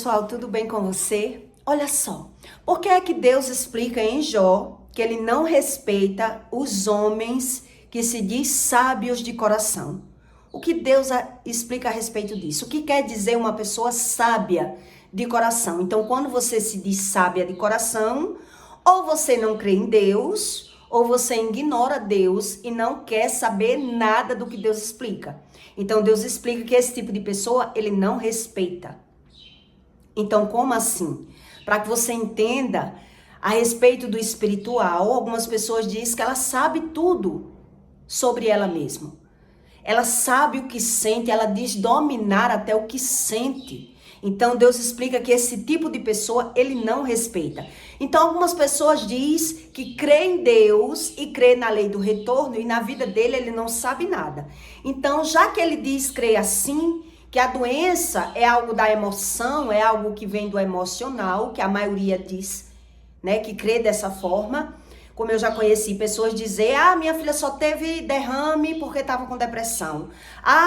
pessoal, tudo bem com você? Olha só, por que é que Deus explica em Jó que ele não respeita os homens que se diz sábios de coração? O que Deus explica a respeito disso? O que quer dizer uma pessoa sábia de coração? Então, quando você se diz sábia de coração, ou você não crê em Deus, ou você ignora Deus e não quer saber nada do que Deus explica. Então, Deus explica que esse tipo de pessoa, ele não respeita. Então, como assim? Para que você entenda a respeito do espiritual, algumas pessoas dizem que ela sabe tudo sobre ela mesma. Ela sabe o que sente, ela diz dominar até o que sente. Então, Deus explica que esse tipo de pessoa, ele não respeita. Então, algumas pessoas dizem que crê em Deus e crê na lei do retorno e na vida dele ele não sabe nada. Então, já que ele diz crer assim, que a doença é algo da emoção, é algo que vem do emocional, que a maioria diz, né, que crê dessa forma. Como eu já conheci pessoas dizer, minha filha só teve derrame porque estava com depressão.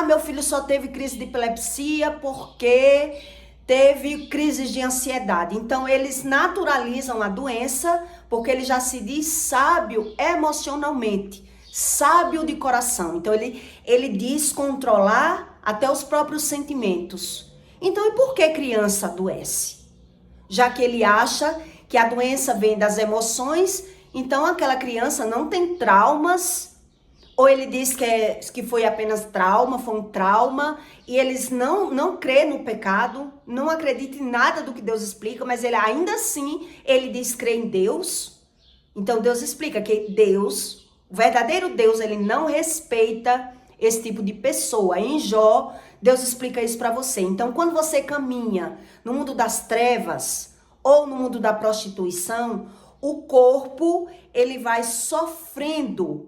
Meu filho só teve crise de epilepsia porque teve crises de ansiedade. Então, eles naturalizam a doença porque ele já se diz sábio emocionalmente, sábio de coração. Então, ele diz controlar até os próprios sentimentos. Então, e por que criança adoece? Já que ele acha que a doença vem das emoções, então aquela criança não tem traumas, ou ele diz que foi apenas trauma, foi um trauma, e eles não crê no pecado, não acreditam em nada do que Deus explica, mas ele ainda assim, ele diz crer em Deus. Então Deus explica que Deus, o verdadeiro Deus, ele não respeita esse tipo de pessoa. Em Jó, Deus explica isso para você. Então, quando você caminha no mundo das trevas ou no mundo da prostituição, o corpo, ele vai sofrendo.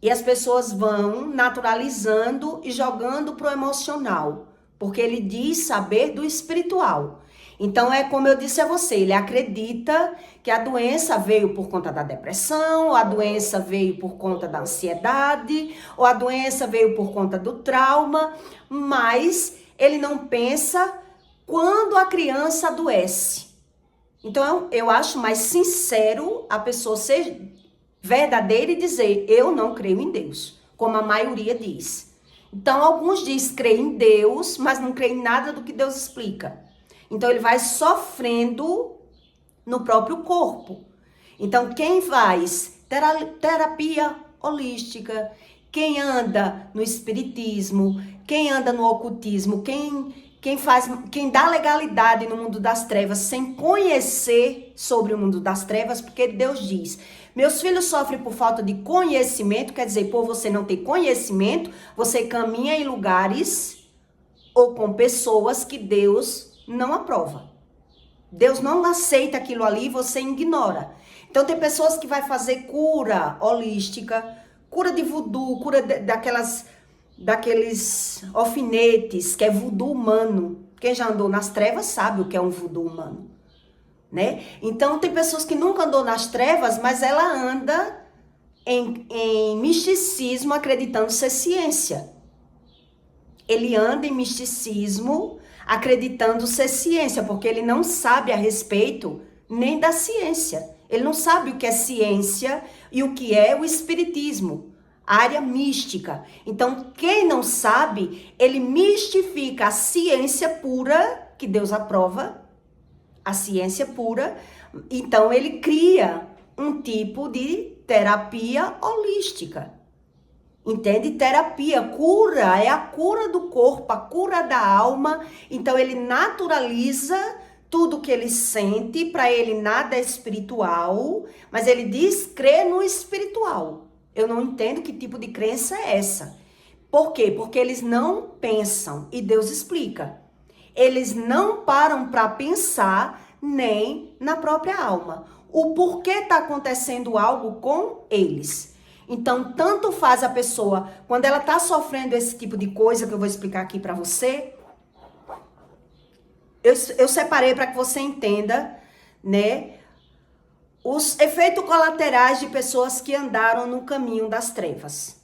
E as pessoas vão naturalizando e jogando pro emocional. Porque ele diz saber do espiritual. Então, é como eu disse a você, ele acredita que a doença veio por conta da depressão, ou a doença veio por conta da ansiedade, ou a doença veio por conta do trauma, mas ele não pensa quando a criança adoece. Então, eu acho mais sincero a pessoa ser verdadeira e dizer, eu não creio em Deus, como a maioria diz. Então, alguns dizem crer em Deus, mas não creem em nada do que Deus explica. Então, ele vai sofrendo no próprio corpo. Então, quem faz terapia holística, quem anda no espiritismo, quem anda no ocultismo, quem dá legalidade no mundo das trevas sem conhecer sobre o mundo das trevas, porque Deus diz, meus filhos sofrem por falta de conhecimento, quer dizer, por você não ter conhecimento, você caminha em lugares ou com pessoas que Deus não aprova. Deus não aceita aquilo ali e você ignora. Então tem pessoas que vai fazer cura holística, cura de voodoo, cura daqueles alfinetes, que é voodoo humano. Quem já andou nas trevas sabe o que é um voodoo humano, né? Então tem pessoas que nunca andou nas trevas, mas ela anda em misticismo acreditando ser ciência. Ele anda em misticismo acreditando ser ciência, porque ele não sabe a respeito nem da ciência. Ele não sabe o que é ciência e o que é o espiritismo, a área mística. Então, quem não sabe, ele mistifica a ciência pura, que Deus aprova, a ciência pura. Então, ele cria um tipo de terapia holística. Entende? Terapia, cura, é a cura do corpo, a cura da alma. Então ele naturaliza tudo que ele sente, para ele nada é espiritual, mas ele diz crer no espiritual. Eu não entendo que tipo de crença é essa. Por quê? Porque eles não pensam, e Deus explica. Eles não param para pensar nem na própria alma. O porquê está acontecendo algo com eles. Então, tanto faz a pessoa, quando ela está sofrendo esse tipo de coisa, que eu vou explicar aqui para você, eu separei para que você entenda, né, os efeitos colaterais de pessoas que andaram no caminho das trevas.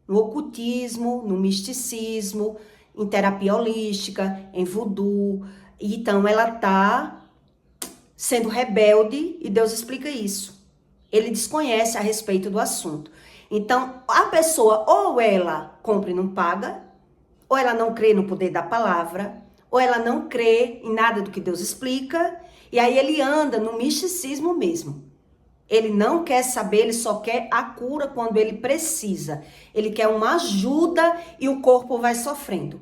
No ocultismo, no misticismo, em terapia holística, em voodoo, Então ela está sendo rebelde e Deus explica isso. Ele desconhece a respeito do assunto. Então a pessoa ou ela compra e não paga, ou ela não crê no poder da palavra, ou ela não crê em nada do que Deus explica, e aí ele anda no misticismo mesmo. Ele não quer saber, ele só quer a cura quando ele precisa. Ele quer uma ajuda e o corpo vai sofrendo.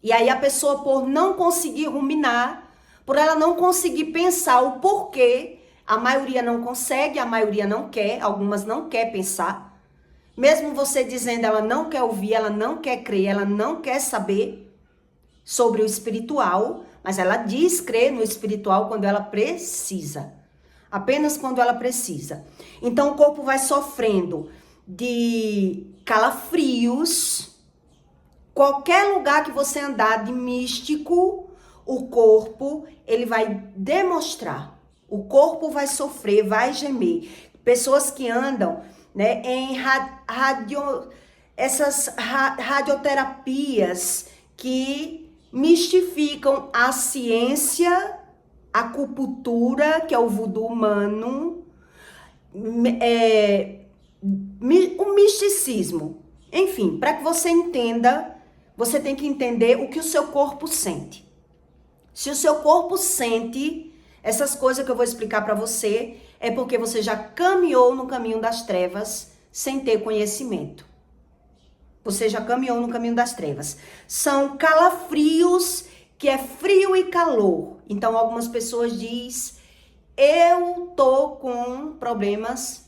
E aí a pessoa, por não conseguir ruminar, por ela não conseguir pensar o porquê, a maioria não consegue, a maioria não quer, algumas não quer pensar. Mesmo você dizendo, ela não quer ouvir, ela não quer crer, ela não quer saber sobre o espiritual, mas ela diz crer no espiritual quando ela precisa. Apenas quando ela precisa. Então o corpo vai sofrendo de calafrios. Qualquer lugar que você andar de místico, o corpo, ele vai demonstrar. O corpo vai sofrer, vai gemer. Pessoas que andam, né, em essas radioterapias que mistificam a ciência, a acupuntura, que é o voodoo humano, o misticismo. Enfim, para que você entenda, você tem que entender o que o seu corpo sente. Se o seu corpo sente essas coisas que eu vou explicar para você, é porque você já caminhou no caminho das trevas sem ter conhecimento. Você já caminhou no caminho das trevas. São calafrios, que é frio e calor. Então, algumas pessoas dizem, eu tô com problemas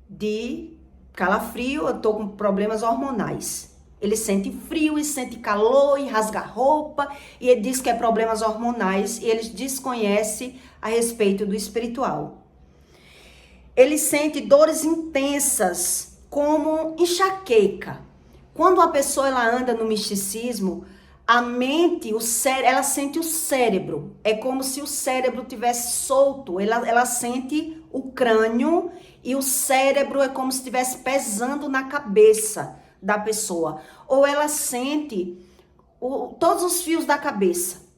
de calafrio, eu tô com problemas hormonais. Ele sente frio e sente calor e rasga roupa, e ele diz que é problemas hormonais, e ele desconhece a respeito do espiritual. Ele sente dores intensas, como enxaqueca. Quando a pessoa ela anda no misticismo, a mente, ela sente o cérebro. É como se o cérebro tivesse solto. Ela sente o crânio e o cérebro é como se estivesse pesando na cabeça da pessoa. Ou ela sente todos os fios da cabeça.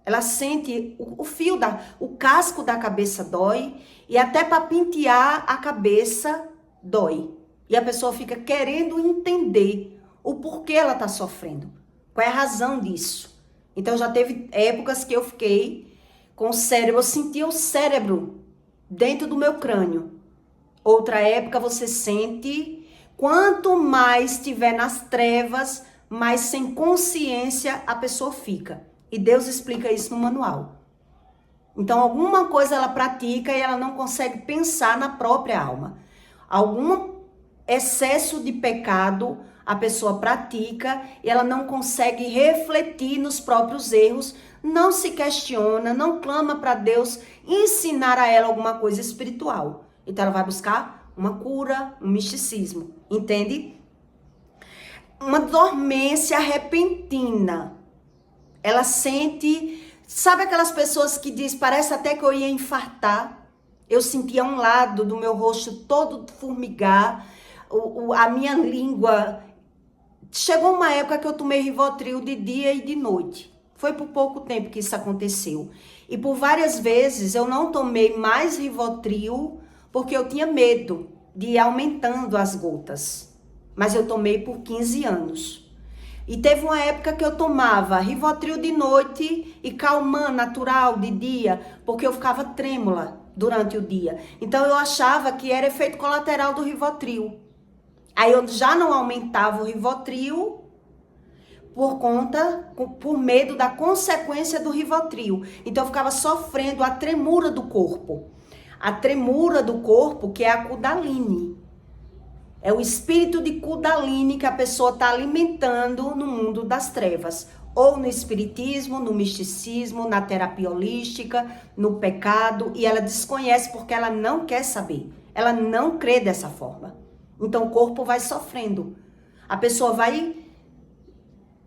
Ela sente o casco da cabeça dói e até para pentear a cabeça dói. E a pessoa fica querendo entender o porquê ela está sofrendo. Qual é a razão disso? Então já teve épocas que eu fiquei com o cérebro, eu sentia o cérebro dentro do meu crânio. Outra época você sente, quanto mais estiver nas trevas, mais sem consciência a pessoa fica. E Deus explica isso no manual. Então alguma coisa ela pratica e ela não consegue pensar na própria alma. Algum excesso de pecado a pessoa pratica e ela não consegue refletir nos próprios erros, não se questiona, não clama para Deus ensinar a ela alguma coisa espiritual. Então ela vai buscar uma cura, um misticismo, entende? Uma dormência repentina. Ela sente, sabe aquelas pessoas que diz, parece até que eu ia infartar. Eu sentia um lado do meu rosto todo formigar, a minha língua. Chegou uma época que eu tomei Rivotril de dia e de noite. Foi por pouco tempo que isso aconteceu. E por várias vezes eu não tomei mais Rivotril porque eu tinha medo de ir aumentando as gotas. Mas eu tomei por 15 anos. E teve uma época que eu tomava Rivotril de noite e Calman natural de dia, porque eu ficava trêmula durante o dia. Então eu achava que era efeito colateral do Rivotril. Aí eu já não aumentava o Rivotril por medo da consequência do Rivotril. Então eu ficava sofrendo a tremura do corpo. A tremura do corpo, que é a Kundalini. É o espírito de Kundalini que a pessoa está alimentando no mundo das trevas. Ou no espiritismo, no misticismo, na terapia holística, no pecado. E ela desconhece porque ela não quer saber. Ela não crê dessa forma. Então o corpo vai sofrendo. A pessoa vai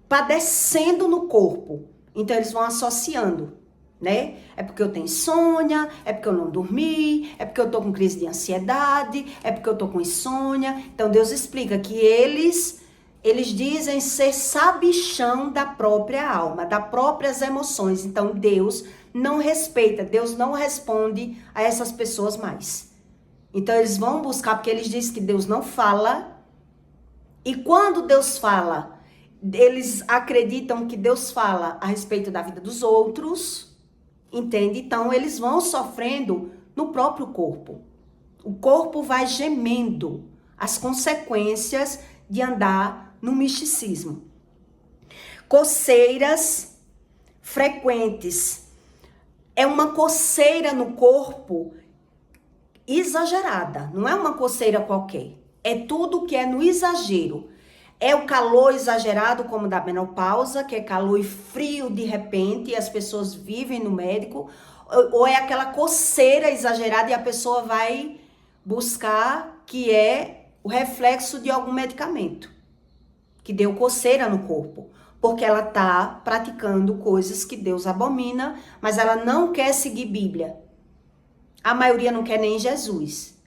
padecendo no corpo. Então eles vão associando, né? É porque eu tenho insônia, é porque eu não dormi, é porque eu tô com crise de ansiedade, é porque eu tô com insônia. Então Deus explica que eles Eles dizem ser sabichão da própria alma, das próprias emoções. Então, Deus não respeita, Deus não responde a essas pessoas mais. Então, eles vão buscar, porque eles dizem que Deus não fala. E quando Deus fala, eles acreditam que Deus fala a respeito da vida dos outros, entende? Então, eles vão sofrendo no próprio corpo. O corpo vai gemendo as consequências de andar no misticismo. Coceiras frequentes. É uma coceira no corpo exagerada, não é uma coceira qualquer. É tudo que é no exagero. É o calor exagerado, como da menopausa, que é calor e frio de repente, e as pessoas vivem no médico, ou é aquela coceira exagerada e a pessoa vai buscar, que é o reflexo de algum medicamento, que deu coceira no corpo, porque ela está praticando coisas que Deus abomina, mas ela não quer seguir Bíblia. A maioria não quer nem Jesus.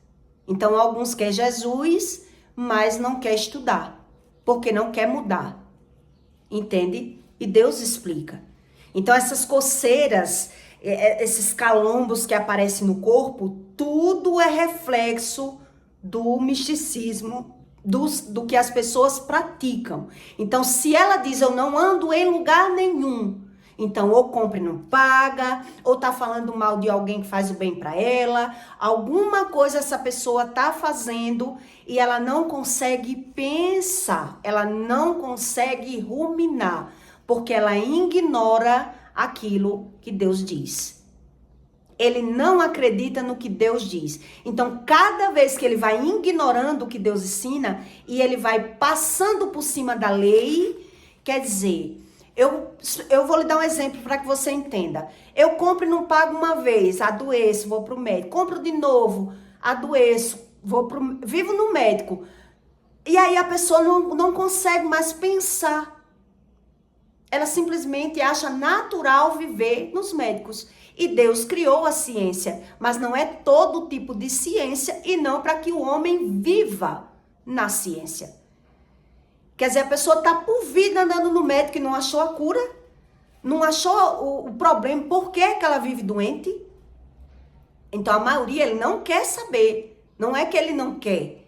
Então, alguns querem Jesus, mas não quer estudar, porque não quer mudar. Entende? E Deus explica. Então, essas coceiras, esses calombos que aparecem no corpo, tudo é reflexo do misticismo, do que as pessoas praticam. Então, se ela diz, eu não ando em lugar nenhum, então ou compra e não paga, ou tá falando mal de alguém que faz o bem para ela, alguma coisa essa pessoa tá fazendo e ela não consegue pensar, ela não consegue ruminar, porque ela ignora aquilo que Deus diz. Ele não acredita no que Deus diz. Então, cada vez que ele vai ignorando o que Deus ensina e ele vai passando por cima da lei, quer dizer, eu vou lhe dar um exemplo para que você entenda. Eu compro e não pago uma vez, adoeço, vou para o médico. Compro de novo, adoeço, vivo no médico. E aí a pessoa não consegue mais pensar. Ela simplesmente acha natural viver nos médicos. E Deus criou a ciência, mas não é todo tipo de ciência e não para que o homem viva na ciência. Quer dizer, a pessoa está por vida andando no médico e não achou a cura, não achou o problema, por que ela vive doente? Então, a maioria, ele não quer saber, não é que ele não quer.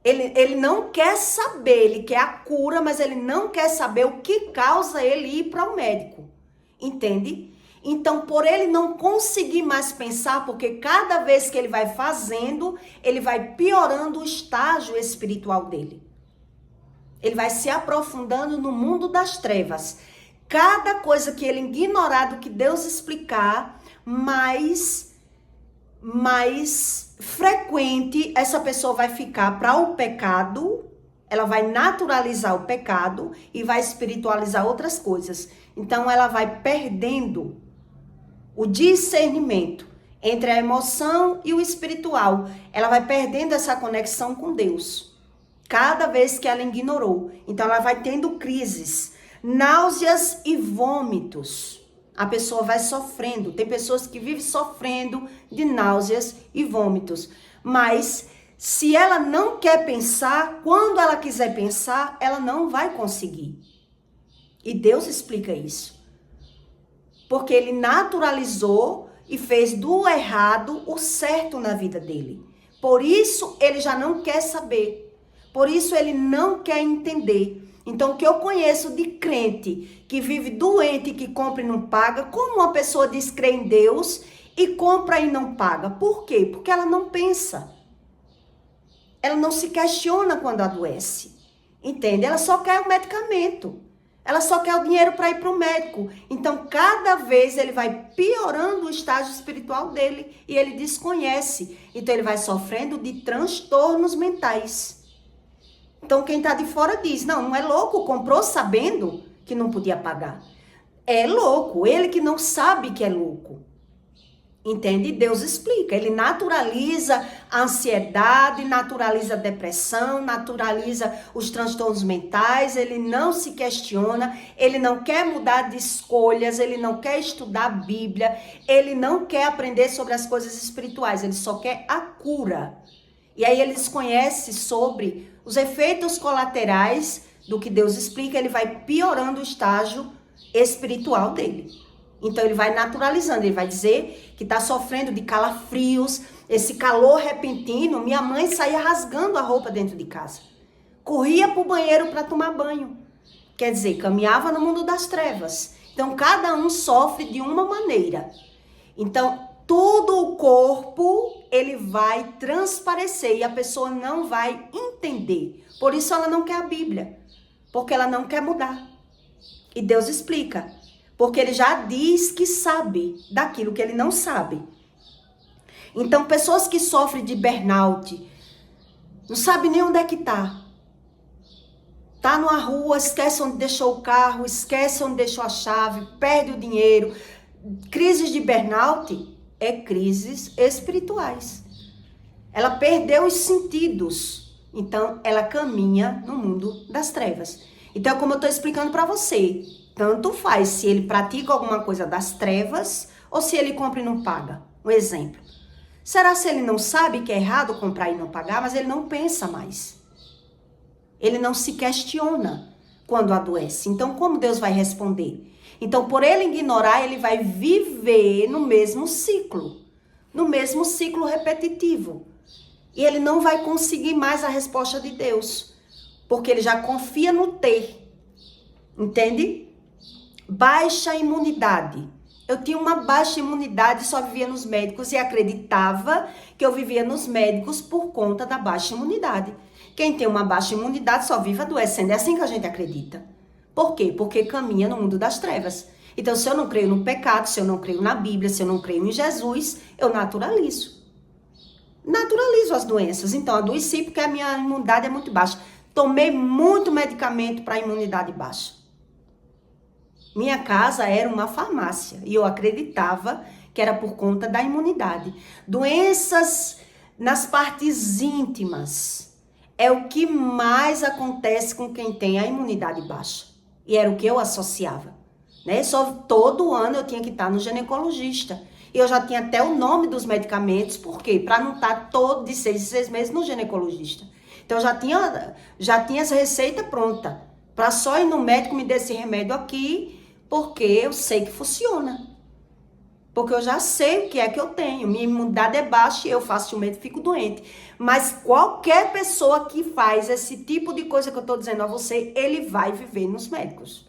Ele não quer saber, ele quer a cura, mas ele não quer saber o que causa ele ir para o médico, entende? Então, por ele não conseguir mais pensar, porque cada vez que ele vai fazendo, ele vai piorando o estágio espiritual dele. Ele vai se aprofundando no mundo das trevas. Cada coisa que ele ignorar do que Deus explicar, mais frequente essa pessoa vai ficar para o pecado, ela vai naturalizar o pecado e vai espiritualizar outras coisas. Então, ela vai perdendo o discernimento entre a emoção e o espiritual. Ela vai perdendo essa conexão com Deus. Cada vez que ela ignorou. Então, ela vai tendo crises, náuseas e vômitos. A pessoa vai sofrendo. Tem pessoas que vivem sofrendo de náuseas e vômitos. Mas, se ela não quer pensar, quando ela quiser pensar, ela não vai conseguir. E Deus explica isso. Porque ele naturalizou e fez do errado o certo na vida dele. Por isso, ele já não quer saber. Por isso, ele não quer entender. Então, o que eu conheço de crente que vive doente, que compra e não paga, como uma pessoa diz crer em Deus e compra e não paga? Por quê? Porque ela não pensa. Ela não se questiona quando adoece. Entende? Ela só quer o medicamento. Ela só quer o dinheiro para ir para o médico. Então, cada vez ele vai piorando o estágio espiritual dele e ele desconhece. Então, ele vai sofrendo de transtornos mentais. Então, quem está de fora diz, não é louco, comprou sabendo que não podia pagar. É louco, ele que não sabe que é louco. Entende? Deus explica, ele naturaliza a ansiedade, naturaliza a depressão, naturaliza os transtornos mentais, ele não se questiona, ele não quer mudar de escolhas, ele não quer estudar a Bíblia, ele não quer aprender sobre as coisas espirituais, ele só quer a cura. E aí ele desconhece sobre Os efeitos colaterais do que Deus explica, ele vai piorando o estágio espiritual dele. Então ele vai naturalizando, ele vai dizer que está sofrendo de calafrios, esse calor repentino. Minha mãe saía rasgando a roupa dentro de casa. Corria para o banheiro para tomar banho. Quer dizer, caminhava no mundo das trevas. Então cada um sofre de uma maneira. Então todo o corpo, ele vai transparecer e a pessoa não vai entender. Por isso ela não quer a Bíblia, porque ela não quer mudar. E Deus explica, porque ele já diz que sabe daquilo que ele não sabe. Então pessoas que sofrem de burnout, não sabe nem onde é que tá. Tá numa rua, esquece onde deixou o carro, esquece onde deixou a chave, perde o dinheiro. Crises de burnout é crises espirituais. Ela perdeu os sentidos. Então, ela caminha no mundo das trevas. Então, como eu estou explicando para você, tanto faz se ele pratica alguma coisa das trevas ou se ele compra e não paga. Um exemplo. Será se ele não sabe que é errado comprar e não pagar, mas ele não pensa mais? Ele não se questiona quando adoece. Então, como Deus vai responder? Então, por ele ignorar, ele vai viver no mesmo ciclo repetitivo. E ele não vai conseguir mais a resposta de Deus, porque ele já confia no ter. Entende? Baixa imunidade. Eu tinha uma baixa imunidade e só vivia nos médicos e acreditava que eu vivia nos médicos por conta da baixa imunidade. Quem tem uma baixa imunidade só vive adoecendo. É assim que a gente acredita. Por quê? Porque caminha no mundo das trevas. Então, se eu não creio no pecado, se eu não creio na Bíblia, se eu não creio em Jesus, eu naturalizo. Naturalizo as doenças. Então, adoeci porque a minha imunidade é muito baixa. Tomei muito medicamento para imunidade baixa. Minha casa era uma farmácia e eu acreditava que era por conta da imunidade. Doenças nas partes íntimas é o que mais acontece com quem tem a imunidade baixa. E era o que eu associava, né? Só todo ano eu tinha que estar no ginecologista. E eu já tinha até o nome dos medicamentos, por quê? Para não estar todo de 6 em 6 meses no ginecologista. Então eu já tinha essa receita pronta, para só ir no médico me dar esse remédio aqui, porque eu sei que funciona. Porque eu já sei o que é que eu tenho. Minha imunidade é baixa e eu facilmente fico doente. Mas qualquer pessoa que faz esse tipo de coisa que eu estou dizendo a você, ele vai viver nos médicos.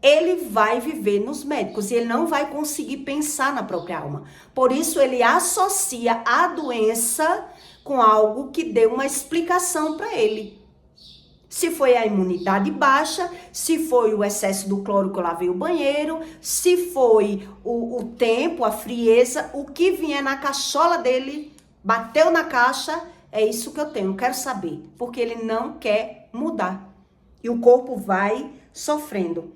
Ele vai viver nos médicos e ele não vai conseguir pensar na própria alma. Por isso ele associa a doença com algo que dê uma explicação para ele. Se foi a imunidade baixa, se foi o excesso do cloro que eu lavei o banheiro, se foi o tempo, a frieza, o que vier na cachola dele, bateu na caixa, é isso que eu tenho, não quero saber. Porque ele não quer mudar. E o corpo vai sofrendo.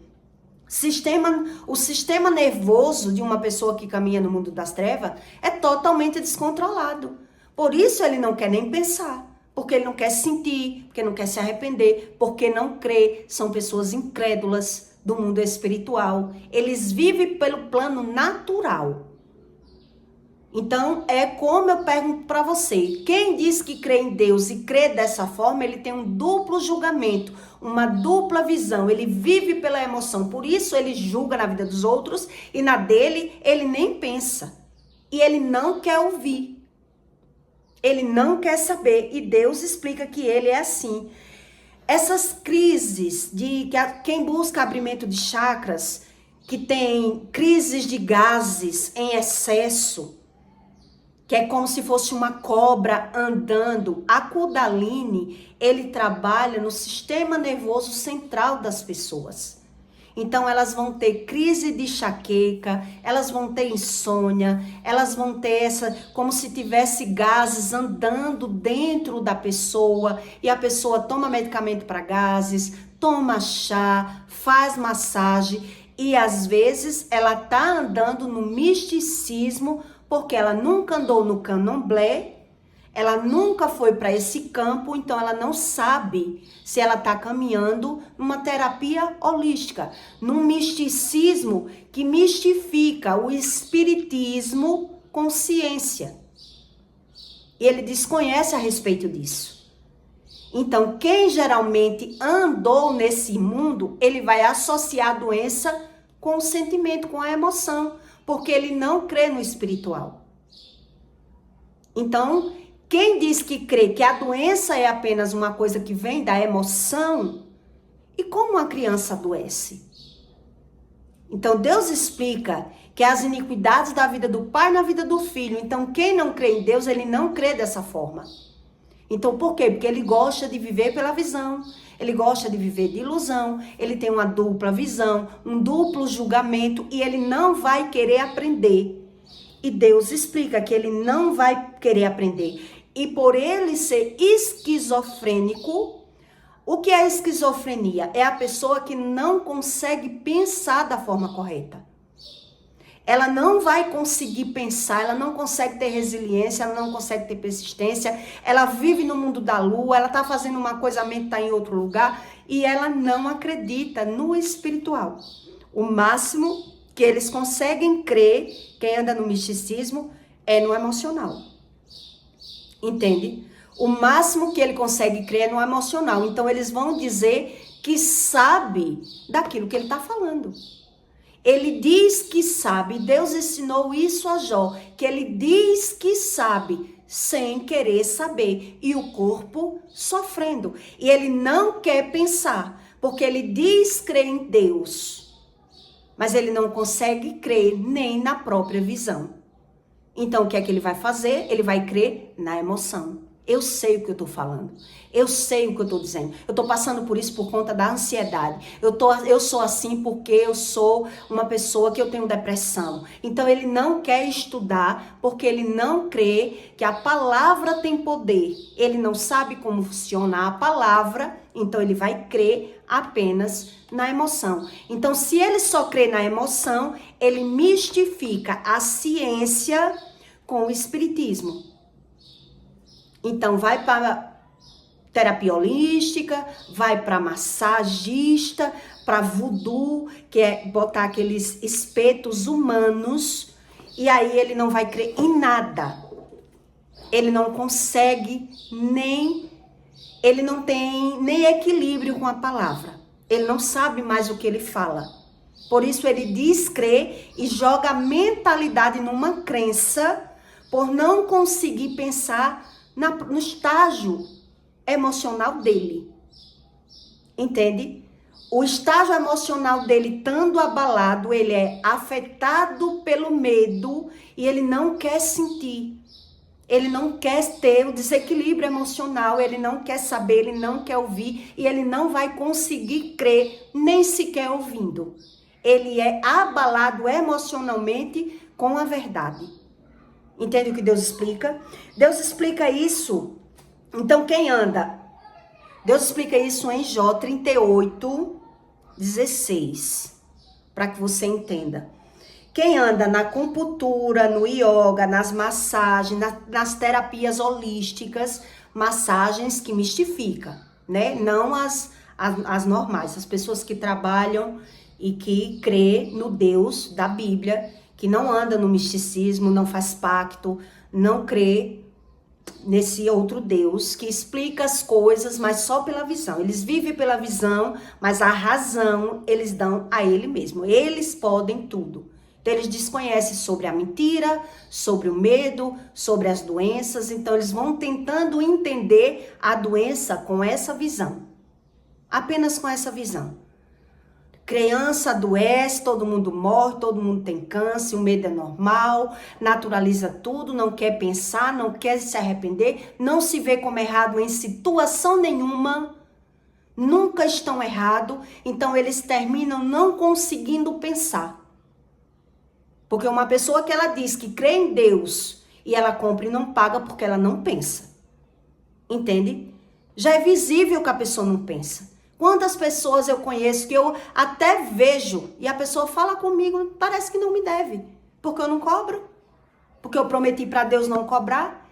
O sistema nervoso de uma pessoa que caminha no mundo das trevas é totalmente descontrolado. Por isso ele não quer nem pensar. Porque ele não quer sentir, porque não quer se arrepender, porque não crê. São pessoas incrédulas do mundo espiritual. Eles vivem pelo plano natural. Então, é como eu pergunto para você. Quem diz que crê em Deus e crê dessa forma, ele tem um duplo julgamento, uma dupla visão. Ele vive pela emoção. Por isso, ele julga na vida dos outros e na dele, ele nem pensa. E ele não quer ouvir. Ele não quer saber e Deus explica que ele é assim. Essas crises de quem busca abrimento de chakras, que tem crises de gases em excesso, que é como se fosse uma cobra andando. A Kundalini, ele trabalha no sistema nervoso central das pessoas. Então, elas vão ter crise de enxaqueca, elas vão ter insônia, elas vão ter como se tivesse gases andando dentro da pessoa, e a pessoa toma medicamento para gases, toma chá, faz massagem, e às vezes ela tá andando no misticismo, porque ela nunca andou no candomblé, ela nunca foi para esse campo, então ela não sabe se ela está caminhando numa terapia holística, num misticismo que mistifica o espiritismo com ciência. E ele desconhece a respeito disso. Então, quem geralmente andou nesse mundo, ele vai associar a doença com o sentimento, com a emoção, porque ele não crê no espiritual. Então, quem diz que crê que a doença é apenas uma coisa que vem da emoção, e como uma criança adoece? Então, Deus explica que as iniquidades da vida do pai na vida do filho. Então, quem não crê em Deus, ele não crê dessa forma. Então, por quê? Porque ele gosta de viver pela visão. Ele gosta de viver de ilusão. Ele tem uma dupla visão, um duplo julgamento e ele não vai querer aprender. E Deus explica que ele não vai querer aprender. E por ele ser esquizofrênico, o que é esquizofrenia? É a pessoa que não consegue pensar da forma correta. Ela não vai conseguir pensar, ela não consegue ter resiliência, ela não consegue ter persistência, ela vive no mundo da lua, ela está fazendo uma coisa, a mente está em outro lugar e ela não acredita no espiritual. O máximo que eles conseguem crer, quem anda no misticismo, é no emocional. Entende? O máximo que ele consegue crer é no emocional. Então eles vão dizer que sabe daquilo que ele está falando. Ele diz que sabe, Deus ensinou isso a Jó, que ele diz que sabe, sem querer saber, e o corpo sofrendo. E ele não quer pensar, porque ele diz crer em Deus, mas ele não consegue crer nem na própria visão. Então o que é que ele vai fazer? Ele vai crer na emoção. Eu sei o que eu estou falando. Eu sei o que eu estou dizendo. Eu estou passando por isso por conta da ansiedade. Eu sou assim porque eu sou uma pessoa que eu tenho depressão. Então ele não quer estudar porque ele não crê que a palavra tem poder. Ele não sabe como funciona a palavra, então ele vai crer apenas na emoção. Então se ele só crê na emoção, ele mistifica a ciência com o espiritismo. Então, vai para terapia holística, vai para massagista, para voodoo, que é botar aqueles espetos humanos, e aí ele não vai crer em nada. Ele não consegue ele não tem nem equilíbrio com a palavra. Ele não sabe mais o que ele fala. Por isso ele diz crer e joga a mentalidade numa crença por não conseguir pensar no estágio emocional dele. Entende? O estágio emocional dele estando abalado, ele é afetado pelo medo e ele não quer sentir. Ele não quer ter o desequilíbrio emocional, ele não quer saber, ele não quer ouvir e ele não vai conseguir crer nem sequer ouvindo. Ele é abalado emocionalmente com a verdade. Entende o que Deus explica? Deus explica isso. Então, quem anda? Deus explica isso em Jó 38, 16. Para que você entenda. Quem anda na acupuntura, no yoga, nas massagens, nas terapias holísticas, massagens que mistificam, né? Não as normais. As pessoas que trabalham e que crê no Deus da Bíblia, que não anda no misticismo, não faz pacto, não crê nesse outro Deus que explica as coisas, mas só pela visão. Eles vivem pela visão, mas a razão eles dão a ele mesmo. Eles podem tudo. Então eles desconhecem sobre a mentira, sobre o medo, sobre as doenças. Então eles vão tentando entender a doença com essa visão. Apenas com essa visão. Criança adoece, todo mundo morre, todo mundo tem câncer, o medo é normal, naturaliza tudo, não quer pensar, não quer se arrepender, não se vê como errado em situação nenhuma, nunca estão errados, então eles terminam não conseguindo pensar. Porque uma pessoa que ela diz que crê em Deus e ela compra e não paga porque ela não pensa. Entende? Já é visível que a pessoa não pensa. Quantas pessoas eu conheço que eu até vejo e a pessoa fala comigo, parece que não me deve, porque eu não cobro, porque eu prometi para Deus não cobrar.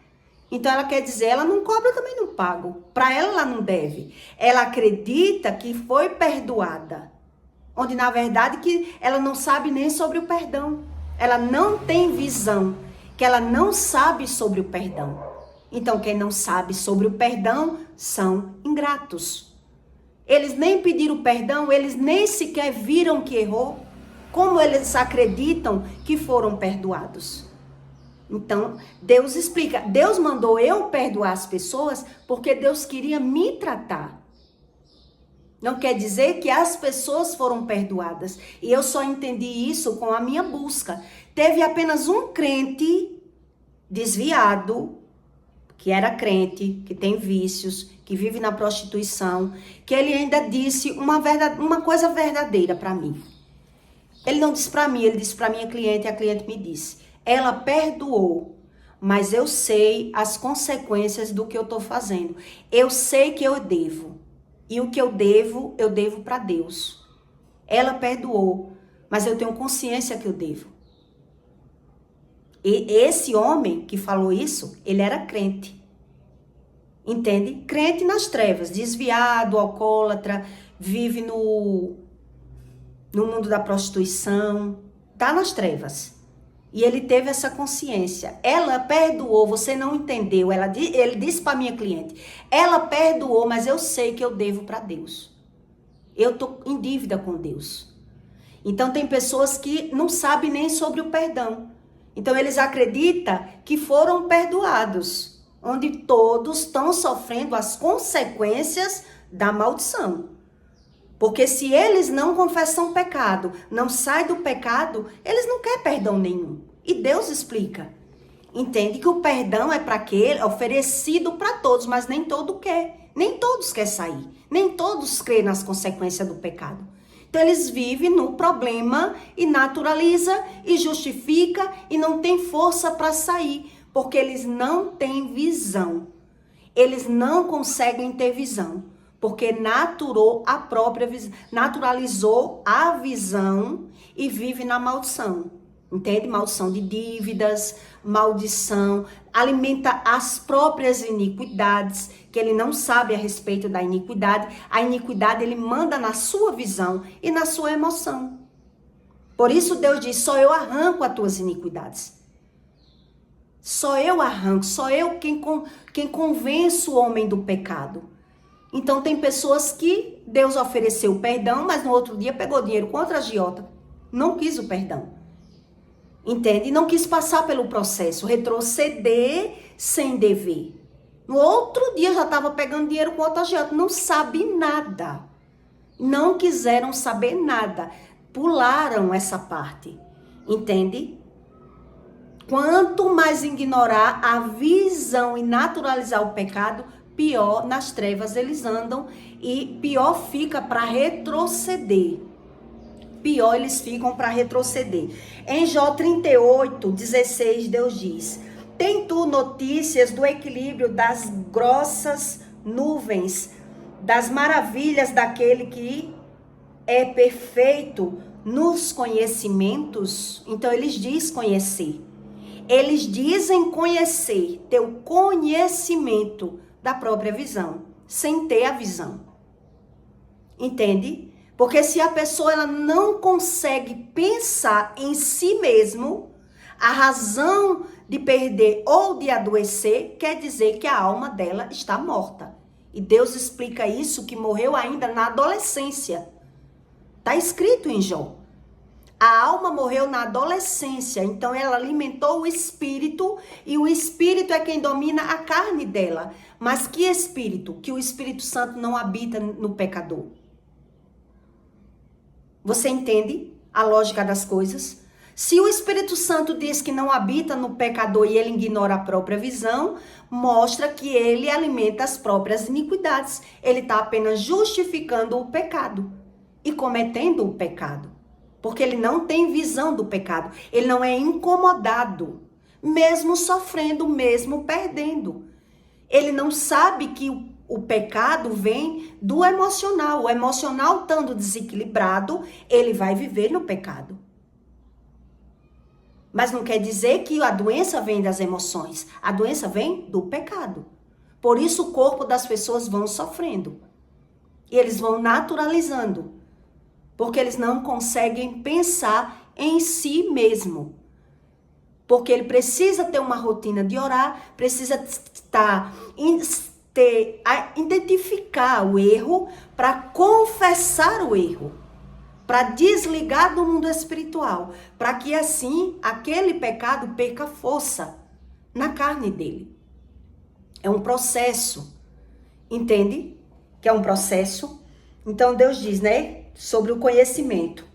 Então ela quer dizer, ela não cobra, eu também não pago. Para ela não deve. Ela acredita que foi perdoada, onde na verdade que ela não sabe nem sobre o perdão. Ela não tem visão, que ela não sabe sobre o perdão. Então, quem não sabe sobre o perdão são ingratos. Eles nem pediram perdão, eles nem sequer viram que errou. Como eles acreditam que foram perdoados? Então, Deus explica. Deus mandou eu perdoar as pessoas porque Deus queria me tratar. Não quer dizer que as pessoas foram perdoadas. E eu só entendi isso com a minha busca. Teve apenas um crente desviado, que era crente, que tem vícios, que vive na prostituição, que ele ainda disse uma coisa verdadeira para mim. Ele não disse para mim, ele disse para minha cliente, e a cliente me disse: ela perdoou, mas eu sei as consequências do que eu estou fazendo. Eu sei que eu devo. E o que eu devo para Deus. Ela perdoou, mas eu tenho consciência que eu devo. E esse homem que falou isso, ele era crente. Entende? Crente nas trevas, desviado, alcoólatra, vive no mundo da prostituição, tá nas trevas. E ele teve essa consciência. Ela perdoou, você não entendeu. Ele disse para minha cliente: ela perdoou, mas eu sei que eu devo para Deus. Eu tô em dívida com Deus. Então tem pessoas que não sabem nem sobre o perdão. Então eles acreditam que foram perdoados, onde todos estão sofrendo as consequências da maldição. Porque se eles não confessam pecado, não saem do pecado, eles não querem perdão nenhum. E Deus explica. Entende que o perdão é para aquele, oferecido para todos, mas nem todo quer. Nem todos querem sair. Nem todos creem nas consequências do pecado. Então eles vivem no problema e naturaliza e justifica e não tem força para sair. Porque eles não têm visão. Eles não conseguem ter visão. Porque naturalizou a visão e vive na maldição. Entende? Maldição de dívidas, maldição, alimenta as próprias iniquidades, que ele não sabe a respeito da iniquidade. A iniquidade ele manda na sua visão e na sua emoção. Por isso Deus diz: só eu arranco as tuas iniquidades. Só eu arranco, só eu quem convenço o homem do pecado. Então tem pessoas que Deus ofereceu perdão, mas no outro dia pegou dinheiro contra a agiota. Não quis o perdão. Entende? Não quis passar pelo processo, retroceder sem dever. No outro dia já estava pegando dinheiro com outra agiota. Não sabe nada. Não quiseram saber nada. Pularam essa parte. Entende? Quanto mais ignorar a visão e naturalizar o pecado, pior nas trevas eles andam e pior fica para retroceder. Pior eles ficam para retroceder. Em Jó 38:16, Deus diz: tem tu notícias do equilíbrio das grossas nuvens, das maravilhas daquele que é perfeito nos conhecimentos? Então eles dizem conhecer. Eles dizem conhecer, ter o conhecimento da própria visão, sem ter a visão. Entende? Porque se a pessoa ela não consegue pensar em si mesmo, a razão de perder ou de adoecer quer dizer que a alma dela está morta. E Deus explica isso, que morreu ainda na adolescência. Está escrito em Jó. A alma morreu na adolescência, então ela alimentou o espírito e o espírito é quem domina a carne dela. Mas que espírito? Que o Espírito Santo não habita no pecador. Você entende a lógica das coisas? Se o Espírito Santo diz que não habita no pecador e ele ignora a própria visão, mostra que ele alimenta as próprias iniquidades. Ele está apenas justificando o pecado e cometendo o pecado. Porque ele não tem visão do pecado. Ele não é incomodado, mesmo sofrendo, mesmo perdendo. Ele não sabe que o pecado vem do emocional. O emocional estando desequilibrado, ele vai viver no pecado. Mas não quer dizer que a doença vem das emoções. A doença vem do pecado. Por isso o corpo das pessoas vão sofrendo. E eles vão naturalizando. Porque eles não conseguem pensar em si mesmo. porque ele precisa ter uma rotina de orar, precisa identificar o erro para confessar o erro, para desligar do mundo espiritual, para que assim aquele pecado perca força na carne dele. É um processo, entende? Que é um processo. Então Deus diz, né, sobre o conhecimento.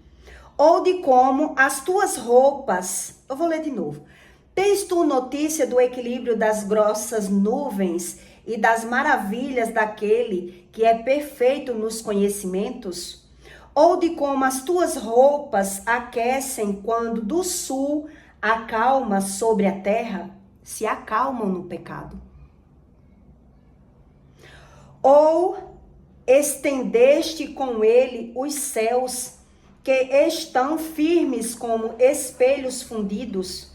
Ou de como as tuas roupas, eu vou ler de novo. Tens tu notícia do equilíbrio das grossas nuvens e das maravilhas daquele que é perfeito nos conhecimentos? Ou de como as tuas roupas aquecem quando do sul acalma sobre a terra? Se acalmam no pecado. Ou estendeste com ele os céus, que estão firmes como espelhos fundidos?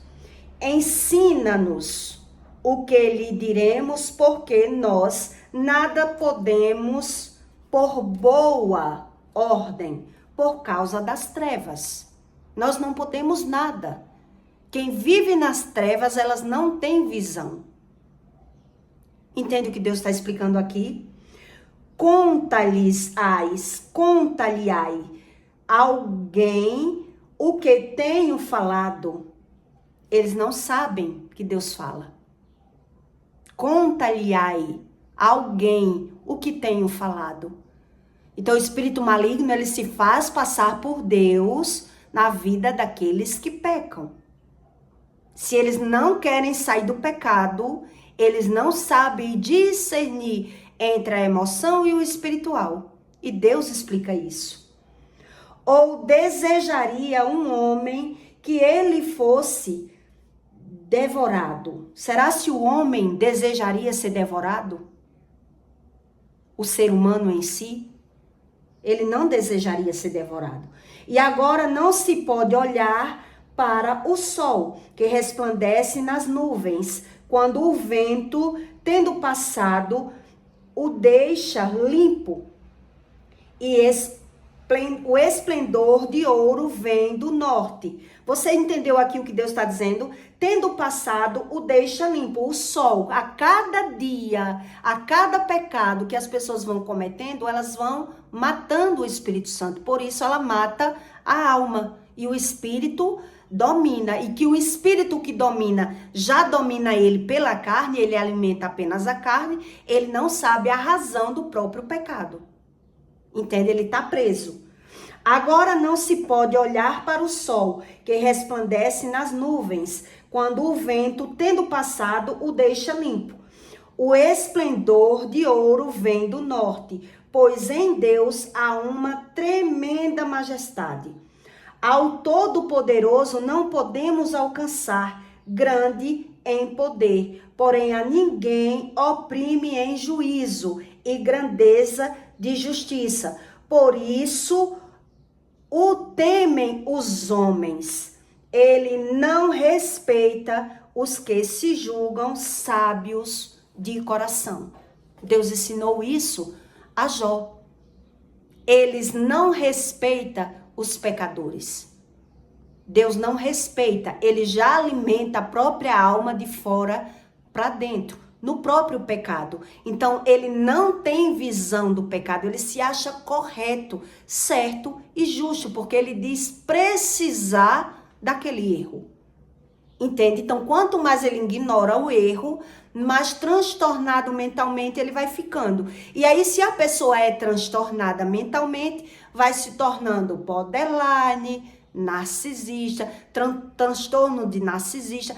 Ensina-nos o que lhe diremos, porque nós nada podemos por boa ordem, por causa das trevas. Nós não podemos nada. Quem vive nas trevas, elas não têm visão. Entende o que Deus está explicando aqui? Conta-lhe alguém o que tenho falado. Eles não sabem que Deus fala. Conta-lhe alguém o que tenho falado. Então o espírito maligno, ele se faz passar por Deus na vida daqueles que pecam. Se eles não querem sair do pecado, eles não sabem discernir entre a emoção e o espiritual. E Deus explica isso. Ou desejaria um homem que ele fosse devorado. Será se o homem desejaria ser devorado? O ser humano em si? Ele não desejaria ser devorado. E agora não se pode olhar para o sol, que resplandece nas nuvens, quando o vento, tendo passado, o deixa limpo. E o esplendor de ouro vem do norte. Você entendeu aqui o que Deus está dizendo? Tendo passado, o deixa limpo. O sol, a cada dia, a cada pecado que as pessoas vão cometendo, elas vão matando o Espírito Santo. Por isso ela mata a alma. E o Espírito domina. E que o Espírito que domina, já domina ele pela carne, ele alimenta apenas a carne, ele não sabe a razão do próprio pecado. Entende? Ele está preso. Agora não se pode olhar para o sol, que resplandece nas nuvens, quando o vento, tendo passado, o deixa limpo. O esplendor de ouro vem do norte, pois em Deus há uma tremenda majestade. Ao Todo-Poderoso não podemos alcançar, grande em poder, porém a ninguém oprime em juízo e grandeza de justiça. Por isso o temem os homens. Ele não respeita os que se julgam sábios de coração. Deus ensinou isso a Jó. Eles não respeitam os pecadores. Deus não respeita, ele já alimenta a própria alma de fora para dentro, no próprio pecado. Então, ele não tem visão do pecado, ele se acha correto, certo e justo, porque ele diz precisar daquele erro. Entende? Então, quanto mais ele ignora o erro, mais transtornado mentalmente ele vai ficando. E aí, se a pessoa é transtornada mentalmente, vai se tornando borderline, narcisista, transtorno de narcisista,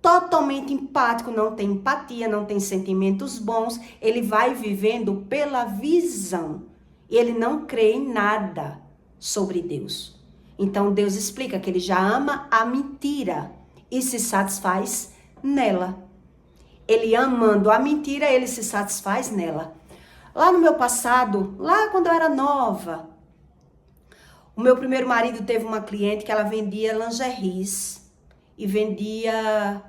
totalmente empático, não tem empatia, não tem sentimentos bons, ele vai vivendo pela visão. E ele não crê em nada sobre Deus. Então, Deus explica que ele já ama a mentira e se satisfaz nela. Ele amando a mentira, ele se satisfaz nela. Lá no meu passado, lá quando eu era nova, o meu primeiro marido teve uma cliente que ela vendia lingeries e vendia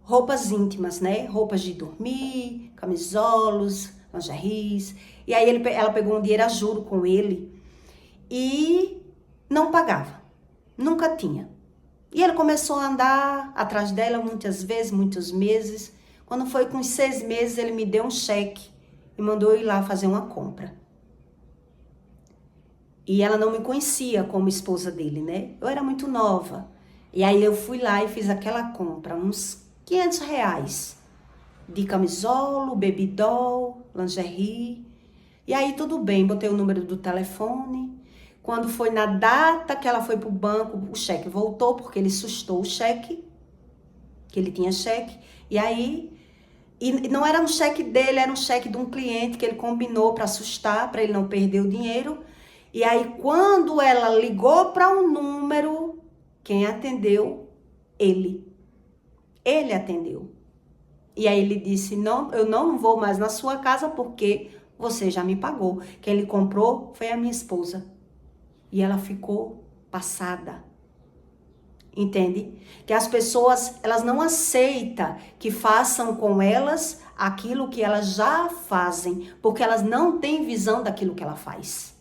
roupas íntimas, né? Roupas de dormir, camisolos, lingeries. E aí ela pegou um dinheiro a juro com ele e não pagava. Nunca tinha. E ele começou a andar atrás dela muitas vezes, muitos meses. Quando foi com uns 6 meses, ele me deu um cheque e mandou eu ir lá fazer uma compra. E ela não me conhecia como esposa dele, né? Eu era muito nova. E aí eu fui lá e fiz aquela compra, uns R$ 500. De camisolo, baby doll, lingerie. E aí tudo bem, botei o número do telefone. Quando foi na data que ela foi pro banco, o cheque voltou, porque ele sustou o cheque, que ele tinha cheque. E aí, e não era um cheque dele, era um cheque de um cliente que ele combinou para assustar, para ele não perder o dinheiro. E aí, quando ela ligou para um número, quem atendeu? Ele. Ele atendeu. E aí ele disse, não, eu não vou mais na sua casa porque você já me pagou. Quem ele comprou foi a minha esposa. E ela ficou passada. Entende? Que as pessoas, elas não aceitam que façam com elas aquilo que elas já fazem, porque elas não têm visão daquilo que ela faz.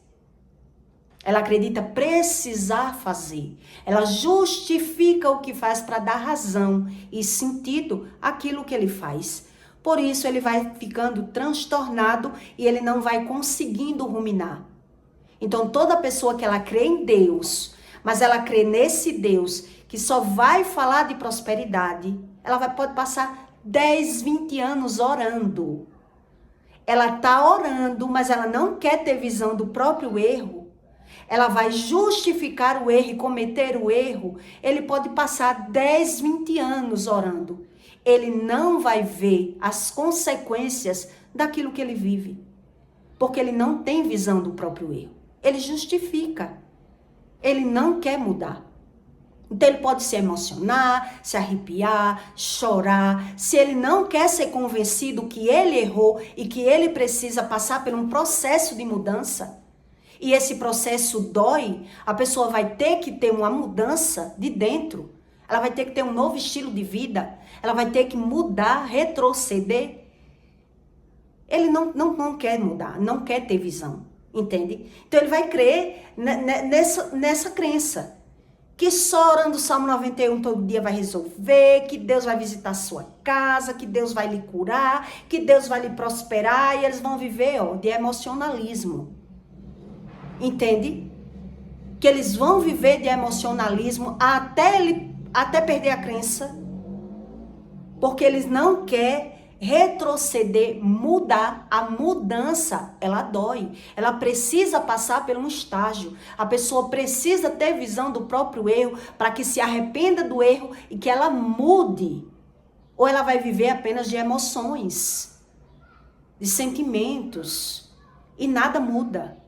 Ela acredita precisar fazer. Ela justifica o que faz para dar razão e sentido àquilo que ele faz. Por isso ele vai ficando transtornado e ele não vai conseguindo ruminar. Então toda pessoa que ela crê em Deus, mas ela crê nesse Deus que só vai falar de prosperidade, ela pode passar 10, 20 anos orando. Ela está orando, mas ela não quer ter visão do próprio erro. Ela vai justificar o erro e cometer o erro. Ele pode passar 10, 20 anos orando. Ele não vai ver as consequências daquilo que ele vive. Porque ele não tem visão do próprio erro. Ele justifica. Ele não quer mudar. Então ele pode se emocionar, se arrepiar, chorar. Se ele não quer ser convencido que ele errou e que ele precisa passar por um processo de mudança, e esse processo dói, a pessoa vai ter que ter uma mudança de dentro. Ela vai ter que ter um novo estilo de vida. Ela vai ter que mudar, retroceder. Ele não quer mudar, não quer ter visão, entende? Então ele vai crer nessa crença. Que só orando o Salmo 91 todo dia vai resolver, que Deus vai visitar a sua casa, que Deus vai lhe curar, que Deus vai lhe prosperar, e eles vão viver, de emocionalismo. Entende? Que eles vão viver de emocionalismo até perder a crença, porque eles não querem retroceder, mudar. A mudança, ela dói. Ela precisa passar por um estágio. A pessoa precisa ter visão do próprio erro para que se arrependa do erro e que ela mude. Ou ela vai viver apenas de emoções, de sentimentos, e nada muda.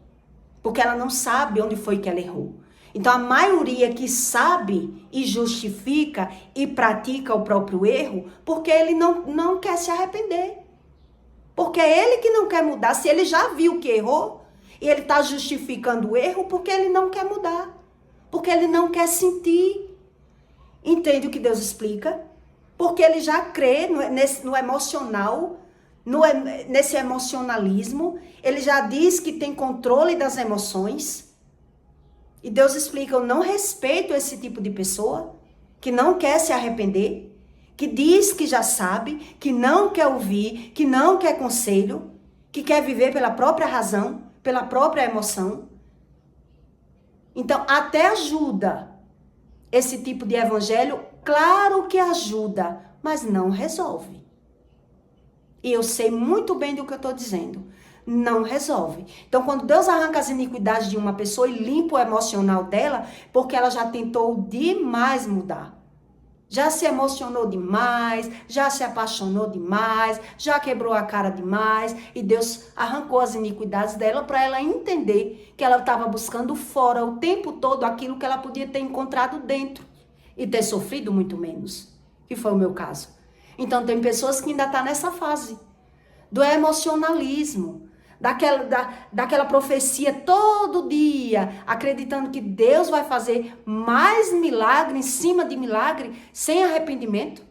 Porque ela não sabe onde foi que ela errou. Então a maioria que sabe e justifica e pratica o próprio erro, porque ele não quer se arrepender. Porque é ele que não quer mudar. Se ele já viu que errou, e ele está justificando o erro, porque ele não quer mudar. Porque ele não quer sentir. Entende o que Deus explica? Porque ele já crê no emocional, nesse emocionalismo. Ele já diz que tem controle das emoções. E Deus explica, eu não respeito esse tipo de pessoa que não quer se arrepender, que diz que já sabe, que não quer ouvir, que não quer conselho, que quer viver pela própria razão, pela própria emoção. Então, até ajuda esse tipo de evangelho, claro que ajuda, mas não resolve. E eu sei muito bem do que eu estou dizendo. Não resolve. Então, quando Deus arranca as iniquidades de uma pessoa e limpa o emocional dela, porque ela já tentou demais mudar. Já se emocionou demais, já se apaixonou demais, já quebrou a cara demais, e Deus arrancou as iniquidades dela para ela entender que ela estava buscando fora o tempo todo aquilo que ela podia ter encontrado dentro e ter sofrido muito menos, que foi o meu caso. Então, tem pessoas que ainda estão nessa fase do emocionalismo, daquela profecia todo dia, acreditando que Deus vai fazer mais milagre em cima de milagre, sem arrependimento,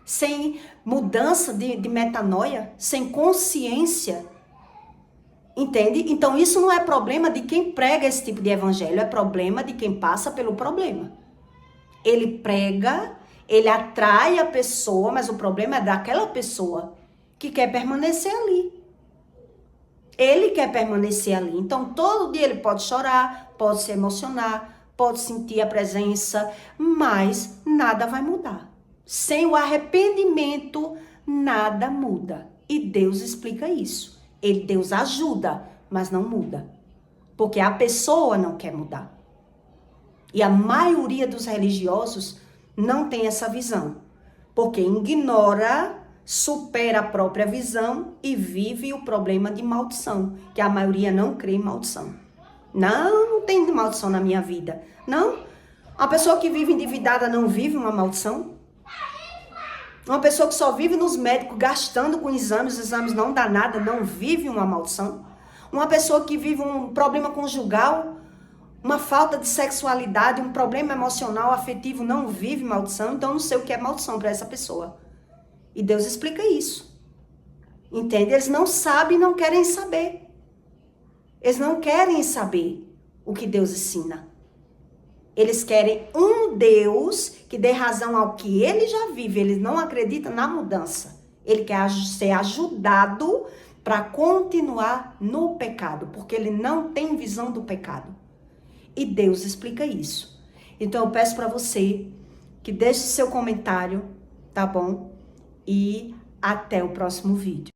sem mudança de metanoia, sem consciência. Entende? Então isso não é problema de quem prega esse tipo de evangelho, é problema de quem passa pelo problema. Ele prega, ele atrai a pessoa, mas o problema é daquela pessoa que quer permanecer ali. Ele quer permanecer ali. Então, todo dia ele pode chorar, pode se emocionar, pode sentir a presença, mas nada vai mudar. Sem o arrependimento, nada muda. E Deus explica isso. Deus ajuda, mas não muda. Porque a pessoa não quer mudar. E a maioria dos religiosos não tem essa visão. Porque ignora, supera a própria visão e vive o problema de maldição. Que a maioria não crê em maldição. Não tem maldição na minha vida. Não. Uma pessoa que vive endividada não vive uma maldição. Uma pessoa que só vive nos médicos gastando com exames, os exames não dá nada, não vive uma maldição. Uma pessoa que vive um problema conjugal, uma falta de sexualidade, um problema emocional, afetivo, não vive maldição. Então, não sei o que é maldição para essa pessoa. E Deus explica isso. Entende? Eles não sabem e não querem saber. Eles não querem saber o que Deus ensina. Eles querem um Deus que dê razão ao que ele já vive. Eles não acreditam na mudança. Ele quer ser ajudado para continuar no pecado, porque ele não tem visão do pecado. E Deus explica isso. Então eu peço para você que deixe seu comentário, tá bom? E até o próximo vídeo.